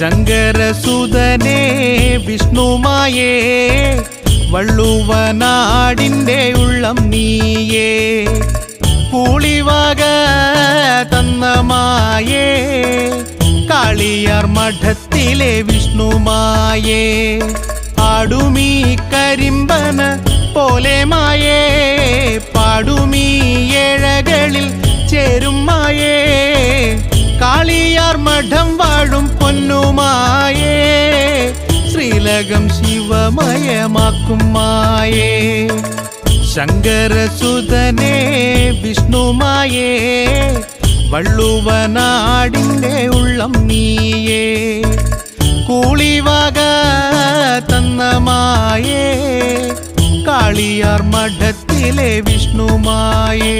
ശങ്കരസുതനേ വിഷ്ണുമായേ വള്ളുവനാടിൻ്റെ ഉള്ളം നീയേ കൂളിവക തന്നമായേ കാളിയാർ മഠത്തിലെ വിഷ്ണുമായേ ആടുമീ കരിമ്പന പോലെ മായേ പാടുമീ ഏഴകളിൽ ചേരും മായേ കാളിയാർ മഠം വാഴും പൊന്നുമായേ ശ്രീലകം ശിവമയമാക്കും മായേ ശങ്കരസുതനേ വിഷ്ണുമായേ വള്ളുവനാടിൻ്റെ ഉള്ളം നീയേ കൂളിവക തന്നമായേ കാളിയാർ മഠത്തിലെ വിഷ്ണുമായേ